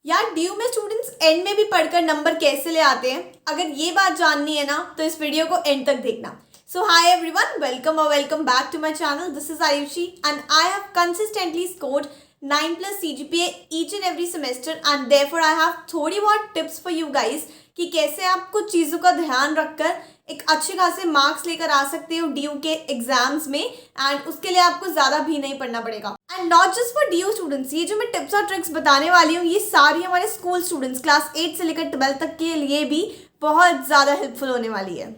यार ड्यू में students and में भी पढ़कर नंबर कैसे ले आते हैं, अगर ये बात जाननी है ना तो इस वीडियो को एंड तक देखना। So hi everyone, welcome back to my channel. This is Aayushi and I have consistently scored 9+ CGPA each and every semester and therefore I have थोड़ी बहुत टिप्स फॉर यू गाइज कि कैसे आप कुछ चीज़ों का ध्यान रखकर एक अच्छे खासे मार्क्स लेकर आ सकते हो ड्यू के एग्जाम्स में। एंड उसके लिए आपको ज़्यादा भी नहीं पढ़ना पड़ेगा। And not just for due students, ये जो मैं टिप्स और ट्रिक्स बताने वाली हूँ ये सारी हमारे स्कूल स्टूडेंट्स क्लास 8 से लेकर 12 तक के लिए भी बहुत ज़्यादा हेल्पफुल होने वाली है।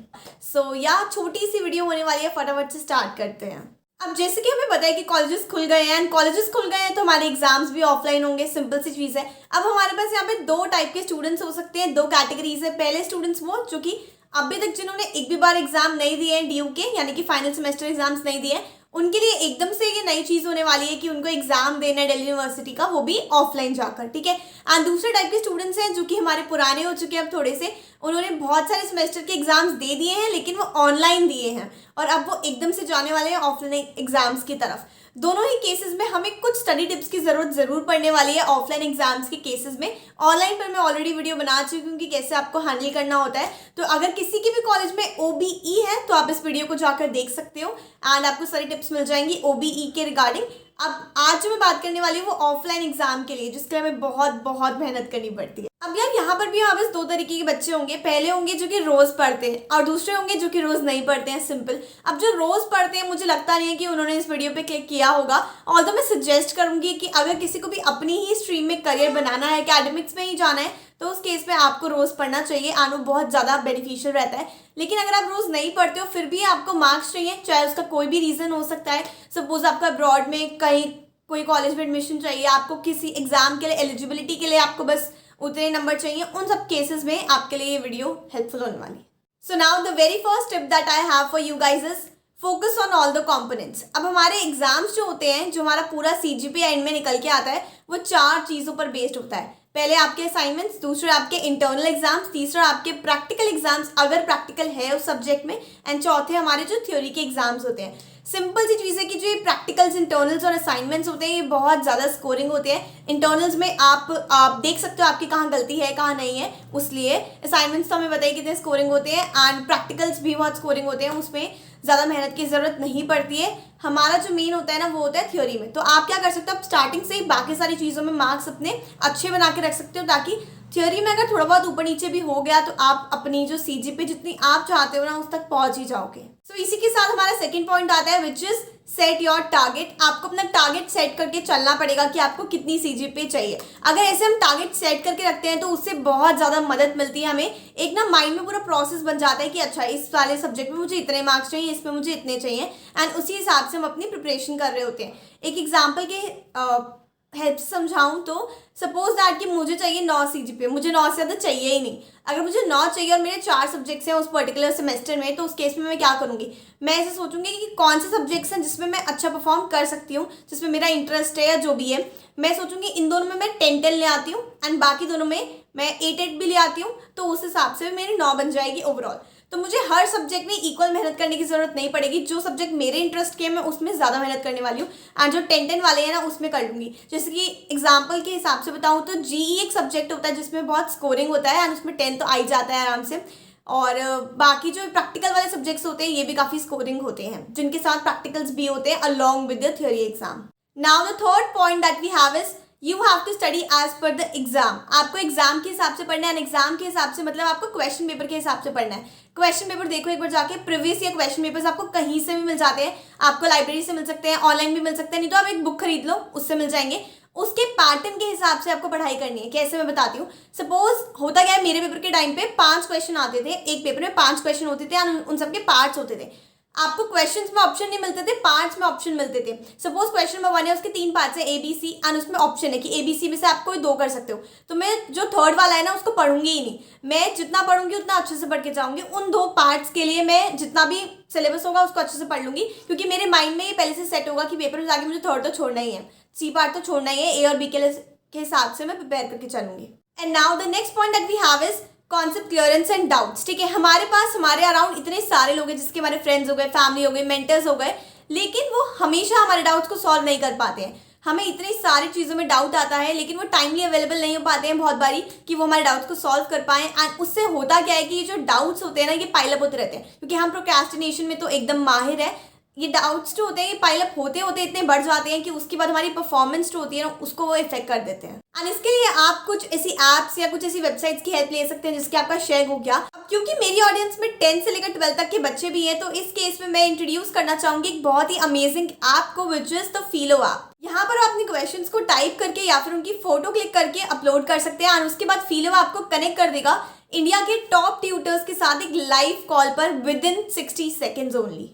सो यह छोटी सी वीडियो होने वाली है, फटाफट से स्टार्ट करते हैं। अब जैसे कि हमें पता है कि कॉलेजेस खुल गए हैं, एंड कॉलेजेस खुल गए हैं तो हमारे एग्जाम्स भी ऑफलाइन होंगे, सिंपल सी चीज़ है। अब हमारे पास यहाँ पे दो टाइप के स्टूडेंट्स हो सकते हैं, दो कैटेगरीज है। पहले स्टूडेंट्स वो जो कि अभी तक जिन्होंने एक भी बार एग्जाम नहीं दिए हैं ड्यू के, यानी कि फाइनल सेमेस्टर एग्जाम्स नहीं दिए, उनके लिए एकदम से ये नई चीज़ होने वाली है कि उनको एग्जाम देना है दिल्ली यूनिवर्सिटी का, वो भी ऑफलाइन जाकर, ठीक है। एंड दूसरे टाइप के स्टूडेंट्स हैं जो कि हमारे पुराने हो चुके हैं अब थोड़े से, उन्होंने बहुत सारे सेमेस्टर के एग्जाम्स दे दिए हैं लेकिन वो ऑनलाइन दिए हैं और अब वो एकदम से जाने वाले हैं ऑफलाइन एग्जाम्स की तरफ। दोनों ही केसेस में हमें कुछ स्टडी टिप्स की ज़रूरत ज़रूर पड़ने वाली है ऑफलाइन एग्जाम्स के केसेस में। ऑनलाइन पर मैं ऑलरेडी वीडियो बना चुकी हूँ कि कैसे आपको हैंडल करना होता है। तो अगर किसी के भी कॉलेज में OBE है तो आप इस वीडियो को जाकर देख सकते हो एंड आपको सारी टिप्स मिल जाएंगी OBE के रिगार्डिंग। अब आज जो मैं बात करने वाली हूँ वो ऑफलाइन एग्जाम के लिए, जिसके लिए हमें बहुत मेहनत करनी पड़ती है। अब यार यहाँ पर भी हमारे पास दो तरीके के बच्चे होंगे। पहले होंगे जो कि रोज़ पढ़ते हैं और दूसरे होंगे जो कि रोज़ नहीं पढ़ते हैं, सिंपल। अब जो रोज़ पढ़ते हैं मुझे लगता नहीं है कि उन्होंने इस वीडियो पे क्लिक किया होगा। और तो मैं सजेस्ट करूँगी कि अगर किसी को भी अपनी ही स्ट्रीम में करियर बनाना है, एकेडमिक्स में ही जाना है, तो उस केस में आपको रोज़ पढ़ना चाहिए एंड वो बहुत ज़्यादा बेनिफिशियल रहता है। लेकिन अगर आप रोज़ नहीं पढ़ते हो फिर भी आपको मार्क्स चाहिए, चाहे उसका कोई भी रीज़न हो सकता है। सपोज आपका अब्रॉड में कहीं कोई कॉलेज में एडमिशन चाहिए, आपको किसी एग्जाम के लिए एलिजिबिलिटी के लिए आपको बस उतने नंबर चाहिए, उन सब केसेस में आपके लिए ये वीडियो हेल्पफुल होने वाली है। So now the very first tip that I have for you guys is focus on all the components. अब हमारे एग्जाम्स जो होते हैं, जो हमारा पूरा CGPA एंड में निकल के आता है, वो 4 चीज़ों पर बेस्ड होता है। पहले आपके असाइनमेंट्स, दूसरे आपके इंटरनल एग्जाम्स, तीसरा आपके प्रैक्टिकल एग्जाम्स अगर प्रैक्टिकल है उस सब्जेक्ट में, एंड चौथे हमारे जो थ्योरी के एग्जाम्स होते हैं। सिंपल सी चीज़ है कि जो ये प्रैक्टिकल्स, इंटरनल्स और असाइनमेंट्स होते हैं ये बहुत ज़्यादा स्कोरिंग होते हैं। इंटरनल्स में आप देख सकते हो आपकी कहाँ गलती है कहाँ नहीं है, उसलिए असाइनमेंट्स तो हमें बताइए कितने स्कोरिंग होते हैं, एंड प्रैक्टिकल्स भी बहुत स्कोरिंग होते हैं, उसमें ज़्यादा मेहनत की ज़रूरत नहीं पड़ती है। हमारा जो मेन होता है ना वो होता है थ्योरी में। तो आप क्या कर सकते हो, आप स्टार्टिंग से ही बाकी सारी चीज़ों में मार्क्स अपने अच्छे बना के रख सकते हो, ताकि थ्योरी में अगर थोड़ा बहुत ऊपर नीचे भी हो गया तो आप अपनी जो CGPA जितनी आप चाहते हो ना उस तक पहुंच ही जाओगे। सो इसी के साथ हमारा सेकंड पॉइंट आता है which is set your target. आपको अपना टारगेट सेट करके चलना पड़ेगा कि आपको कितनी CGPA चाहिए। अगर ऐसे हम टारगेट सेट करके रखते हैं तो उससे बहुत ज़्यादा मदद मिलती है हमें। एक ना माइंड में पूरा प्रोसेस बन जाता है कि अच्छा इस वाले सब्जेक्ट में मुझे इतने मार्क्स चाहिए, इसमें मुझे इतने चाहिए, एंड उसी हिसाब से हम अपनी प्रिपरेशन कर रहे होते हैं। एक एग्जाम्पल के हेल्प समझाऊँ तो सपोज दैट कि मुझे चाहिए 9 CGPA, मुझे 9 से ज़्यादा चाहिए ही नहीं। अगर मुझे 9 चाहिए और मेरे 4 सब्जेक्ट्स हैं उस पर्टिकुलर सेमेस्टर में, तो उस केस में मैं क्या करूँगी, मैं ऐसे सोचूंगी कि कौन से सब्जेक्ट्स हैं जिसमें मैं अच्छा परफॉर्म कर सकती हूँ, जिसमें मेरा इंटरेस्ट है या जो भी है। मैं सोचूंगी इन दोनों में मैं 10-10 ले आती हूँ एंड बाकी दोनों में मैं 8-8 भी ले आती हूँ, तो उस हिसाब से मेरी 9 बन जाएगी ओवरऑल। तो मुझे हर सब्जेक्ट में इक्वल मेहनत करने की जरूरत नहीं पड़ेगी। जो सब्जेक्ट मेरे इंटरेस्ट के मैं उसमें ज़्यादा मेहनत करने वाली हूँ, एंड जो 10-10 वाले हैं ना उसमें कर लूँगी। जैसे कि एग्जाम्पल के हिसाब से बताऊँ तो GE एक सब्जेक्ट होता है जिसमें बहुत स्कोरिंग होता है एंड उसमें 10 तो आ ही जाता है आराम से। और बाकी जो प्रैक्टिकल वाले सब्जेक्ट्स होते हैं ये भी काफ़ी स्कोरिंग होते हैं, जिनके साथ प्रैक्टिकल्स भी होते हैं along with the theory exam. Now the third point that we have is you have to study as per the exam. आपको एग्जाम के हिसाब से पढ़ना है, एग्जाम के हिसाब से मतलब आपको क्वेश्चन पेपर के हिसाब से पढ़ना है। क्वेश्चन पेपर देखो एक बार जाके, प्रीवियस ईयर क्वेश्चन पेपर्स आपको कहीं से भी मिल जाते हैं, आपको लाइब्रेरी से मिल सकते हैं, ऑनलाइन भी मिल सकते हैं, नहीं तो आप एक बुक खरीद लो उससे मिल जाएंगे। उसके पैटर्न के हिसाब से आपको पढ़ाई करनी है। कैसे मैं बताती हूँ। सपोज होता क्या है, मेरे पेपर के टाइम पे 5 क्वेश्चन आते थे, एक पेपर में 5 क्वेश्चन होते थे और उन सबके पार्ट्स होते थे। आपको क्वेश्चंस में ऑप्शन नहीं मिलते थे, पार्ट्स में ऑप्शन मिलते थे। सपोज क्वेश्चन नंबर 1 है, उसके 3 पार्ट्स है ABC, एंड उसमें ऑप्शन है कि ABC में से आप कोई 2 कर सकते हो। तो मैं जो थर्ड वाला है ना उसको पढ़ूंगी ही नहीं, मैं जितना पढ़ूंगी उतना अच्छे से पढ़ के जाऊंगी। उन 2 पार्ट्स के लिए मैं जितना भी सिलेबस होगा उसको अच्छे से पढ़ लूंगी, क्योंकि मेरे माइंड में ये पहले से सेट होगा कि पेपर में जाके मुझे थर्ड तो छोड़ना ही है, C पार्ट तो छोड़ना ही है, A और B के हिसाब से मैं प्रिपेयर करके चलूंगी। And now the next point that we have is concept clearance and doubts. ठीक है, हमारे पास हमारे अराउंड इतने सारे लोग हैं जिसके हमारे फ्रेंड्स हो गए, फैमिली हो गए, मेंटर्स हो गए, लेकिन वो हमेशा हमारे डाउट्स को सॉल्व नहीं कर पाते हैं। हमें इतनी सारी चीज़ों में डाउट आता है लेकिन वो टाइमली अवेलेबल नहीं हो पाते हैं बहुत बारी कि वो हमारे डाउट्स को सॉल्व कर पाएँ। एंड उससे होता क्या है कि ये जो डाउट्स होते हैं ना, ये पाइलअप होते रहते हैं, क्योंकि हम प्रोक्रेस्टिनेशन में तो एकदम माहिर है। ये डाउट्स जो होते हैं ये पाइलअप होते होते इतने बढ़ जाते हैं कि उसके बाद हमारी परफॉर्मेंस जो होती है ना, उसको वो इफेक्ट कर देते हैं। एंड इसके लिए आप कुछ ऐसी ऐप्स या कुछ ऐसी वेबसाइट्स की हेल्प ले सकते हैं जिसके आपका शेयर हो गया। अब क्योंकि मेरी ऑडियंस में 10 से लेकर 12 तक के बच्चे भी हैं, तो इस केस में मैं इंट्रोड्यूस करना चाहूंगी एक बहुत ही अमेजिंग ऐप को, विच इज द फीलो ऐप। यहाँ पर आप अपने क्वेश्चंस को टाइप करके या फिर उनकी फोटो क्लिक करके अपलोड कर सकते हैं और उसके बाद फीलो आपको कनेक्ट कर देगा इंडिया के टॉप ट्यूटर्स के साथ एक लाइव कॉल पर विद इन 60 सेकेंड्स ओनली।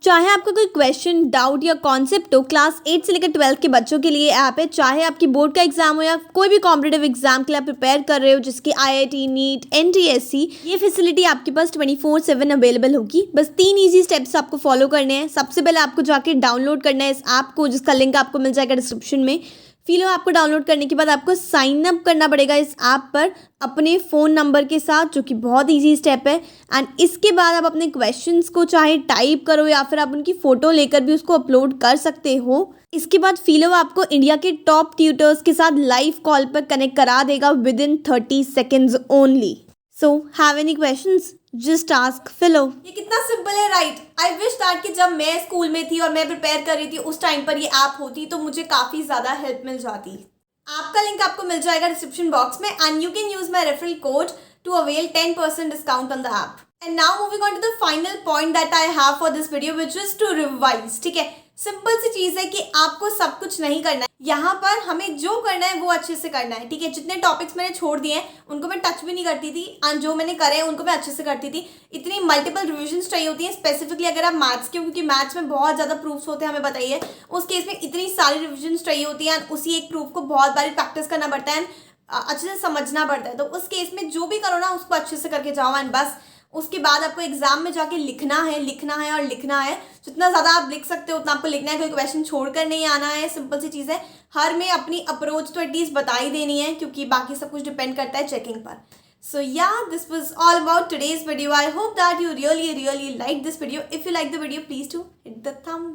चाहे आपका कोई क्वेश्चन, डाउट या कॉन्सेप्ट हो, क्लास 8 से लेकर 12 के बच्चों के लिए ऐप है। चाहे आपकी बोर्ड का एग्जाम हो या कोई भी कॉम्पिटेटिव एग्जाम के लिए आप प्रिपेयर कर रहे हो, जिसकी IIT, नीट, NTSC, ये फैसिलिटी आपके पास 24/7 अवेलेबल होगी। बस 3 ईजी स्टेप्स आपको फॉलो करने हैं। सबसे पहले आपको जाके डाउनलोड करना है इस ऐप को, जिसका लिंक आपको मिल जाएगा डिस्क्रिप्शन में। फीलो ऐप को डाउनलोड करने के बाद आपको साइन अप करना पड़ेगा इस ऐप पर अपने फ़ोन नंबर के साथ, जो कि बहुत इजी स्टेप है। एंड इसके बाद आप अपने क्वेश्चंस को चाहे टाइप करो या फिर आप उनकी फ़ोटो लेकर भी उसको अपलोड कर सकते हो। इसके बाद फीलो आपको इंडिया के टॉप ट्यूटर्स के साथ लाइव कॉल पर कनेक्ट करा देगा with in 30 seconds only. So have any questions, just ask फिलो। ये कितना सिंपल है, राइट? आई विश दैट कि जब मैं स्कूल में थी और मैं प्रिपेयर कर रही थी उस टाइम पर ये ऐप होती तो मुझे काफ़ी ज़्यादा हेल्प मिल जाती। ऐप का लिंक आपको मिल जाएगा डिस्क्रिप्शन बॉक्स में and you can use my referral code to avail 10% discount on the app. And now moving on to the final point that I have for this video, which is to revise. ठीक है, simple सी चीज़ है कि आपको सब कुछ नहीं करना है। यहाँ पर हमें जो करना है वो अच्छे से करना है। ठीक है, जितने टॉपिक्स मैंने छोड़ दिए हैं उनको मैं टच भी नहीं करती थी एंड जो मैंने करे हैं उनको मैं अच्छे से करती थी। इतनी मल्टीपल रिविजन्स चाहिए होती हैं, स्पेसिफिकली अगर आप मैथ्स के, क्योंकि मैथ्स में बहुत ज़्यादा प्रूफ्स होते हैं, हमें बताइए। उस केस में इतनी सारी रिविजन्स चाहिए होती हैं एंड उसी एक प्रूफ को बहुत बार प्रैक्टिस करना पड़ता है, अच्छे से समझना पड़ता है। तो उस केस में जो भी करो ना उसको अच्छे से करके जाओ एंड बस उसके बाद आपको एग्जाम में जाके लिखना है और लिखना है। जितना ज़्यादा आप लिख सकते हो उतना आपको लिखना है, कोई क्वेश्चन छोड़कर नहीं आना है। सिंपल सी चीज़ है, हर में अपनी अप्रोच तो एटलीस्ट बता ही देनी है, क्योंकि बाकी सब कुछ डिपेंड करता है चेकिंग पर। So yeah this was all about today's video. I hope that you really like this video. If you like the video please to hit the thumb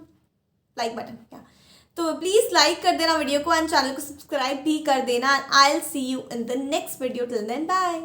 like button. तो प्लीज़ लाइक कर देना video को and channel को subscribe भी कर देना। I will see you in the next video. Till then bye.